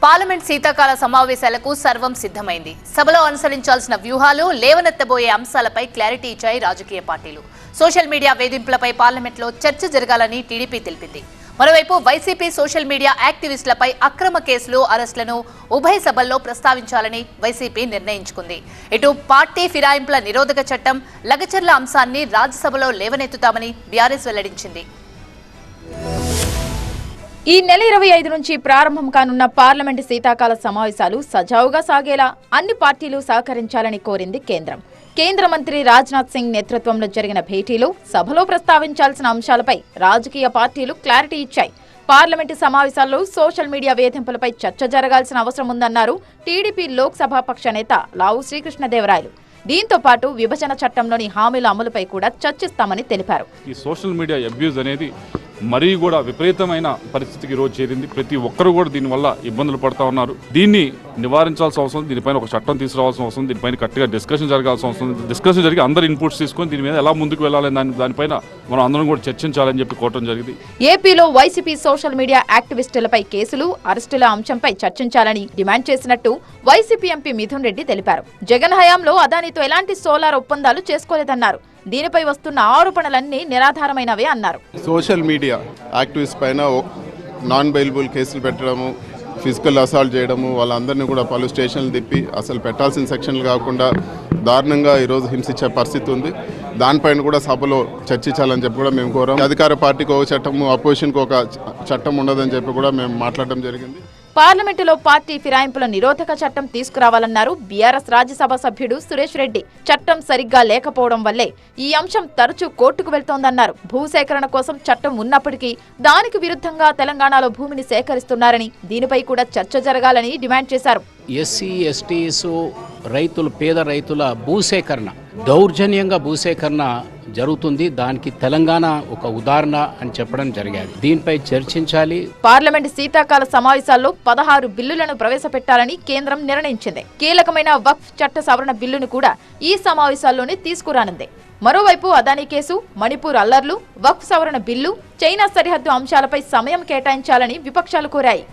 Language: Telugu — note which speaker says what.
Speaker 1: పార్లమెంట్ శీతాకాల సమావేశాలకు సర్వం సిద్ధమైంది. సభలో అనుసరించాల్సిన వ్యూహాలు, లేవనెత్తబోయే అంశాలపై క్లారిటీ ఇచ్చాయి రాజకీయ పార్టీలు. సోషల్ మీడియా వేధింపులపై పార్లమెంట్లో చర్చ జరగాలని టీడీపీ తెలిపింది. మరోవైపు వైసీపీ సోషల్ మీడియా యాక్టివిస్టులపై అక్రమ కేసులు, అరెస్టులను ఉభయ సభల్లో ప్రస్తావించాలని వైసీపీ నిర్ణయించుకుంది. ఇటు పార్టీ ఫిరాయింపుల నిరోధక చట్టం, లగచర్ల అంశాన్ని రాజ్యసభలో లేవనెత్తుతామని బీఆర్ఎస్ వెల్లడించింది.
Speaker 2: ఈ నెల 25 నుంచి ప్రారంభం కానున్న పార్లమెంటు శీతాకాల సమావేశాలు సజావుగా సాగేలా అన్ని పార్టీలు సహకరించాలని కోరింది కేంద్రం. కేంద్ర మంత్రి రాజ్నాథ్ సింగ్ నేతృత్వంలో జరిగిన భేటీలో సభలో ప్రస్తావించాల్సిన అంశాలపై రాజకీయ పార్టీలు క్లారిటీ ఇచ్చాయి. పార్లమెంటు సమావేశాల్లో సోషల్ మీడియా వేధింపులపై చర్చ జరగాల్సిన అవసరం ఉందన్నారు టీడీపీ లోక్సభ పక్ష నేత లావు శ్రీకృష్ణదేవరాయలు. దీంతో పాటు విభజన చట్టంలోని హామీల అమలుపై కూడా చర్చిస్తామని తెలిపారు.
Speaker 3: ఈ సోషల్ మీడియా అబ్యూజ్ అనేది మరీ కూడా విపరీతమైన పరిస్థితికి రోజు చేరింది. ప్రతి ఒక్కరు కూడా దీనివల్ల ఇబ్బందులు పడుతూ ఉన్నారు. దీన్ని నివారించాల్సిన అవసరం, దీనిపైన ఒక చట్టం తీసుకురావాల్సిన అవసరం, దీనిపైన గట్టిగా డిస్కషన్ జరగాల్సిన అవసరం. డిస్కషన్ జరిగి అందరు ఇన్పుట్స్ తీసుకొని దీని మీద ఎలా ముందుకు వెళ్ళాలని దానిపైన మనం అందరం కూడా చర్చించాలని చెప్పి కోరడం జరిగింది.
Speaker 2: ఏపీలో వైసీపీ సోషల్ మీడియా యాక్టివిస్టులపై కేసులు, అరెస్టుల అంశంపై చర్చించాలని డిమాండ్ చేసినట్టు వైసీపీ ఎంపీ మిథున్ రెడ్డి తెలిపారు. జగన్ హయాంలో అదానితో ఎలాంటి సోలార్ ఒప్పందాలు చేసుకోలేదన్నారు. దీనిపై వస్తున్న ఆరోపణలన్నీ నిరాధారమైనవే అన్నారు.
Speaker 4: సోషల్ మీడియా యాక్టివిస్ట్ పైన నాన్ బెయిలబుల్ కేసులు పెట్టడము, ఫిజికల్ అసాల్ట్ చేయడము, వాళ్ళందరినీ కూడా పలు స్టేషన్లు తిప్పి అసలు పెట్టాల్సిన సెక్షన్లు కాకుండా దారుణంగా ఈరోజు హింసించే పరిస్థితి ఉంది. దానిపైన కూడా సభలో చర్చించాలని చెప్పి కూడా మేము కోరాం. అధికార పార్టీకి ఒక చట్టము, అపోజిషన్కి ఒక చట్టం ఉండదని చెప్పి కూడా మేము మాట్లాడడం జరిగింది.
Speaker 2: పార్లమెంటులో పార్టీ ఫిరాయింపుల నిరోధక చట్టం తీసుకురావాలన్నారు బీఆర్ఎస్ రాజ్యసభ సభ్యుడు సురేష్ రెడ్డి. చట్టం సరిగ్గా లేకపోవడం వల్లే ఈ అంశం తరచూ కోర్టుకు వెళ్తోందన్నారు. భూసేకరణ కోసం చట్టం ఉన్నప్పటికీ దానికి విరుద్ధంగా తెలంగాణలో భూమిని సేకరిస్తున్నారని, దీనిపై కూడా చర్చ జరగాలని డిమాండ్ చేశారు.
Speaker 5: ఎస్సీ ఎస్టీస్ రైతులు, పేద రైతుల భూసేకరణ, దౌర్జన్యంగా భూసేకరణ జరుగుతుంది. దానికి తెలంగాణ ఒక ఉదాహరణ అని చెప్పడం జరిగింది. దీనిపై చర్చించాలి.
Speaker 2: పార్లమెంట్ శీతాకాల సమావేశాల్లో 16 బిల్లులను ప్రవేశపెట్టాలని కేంద్రం నిర్ణయించింది. కీలకమైన వక్ఫ్ చట్ట సవరణ బిల్లును కూడా ఈ సమావేశాల్లోనే తీసుకురానుంది. మరోవైపు అదానీ కేసు, మణిపూర్ అల్లర్లు, వక్ఫ్ సవరణ బిల్లు, చైనా సరిహద్దు అంశాలపై సమయం కేటాయించాలని విపక్షాలు కోరాయి.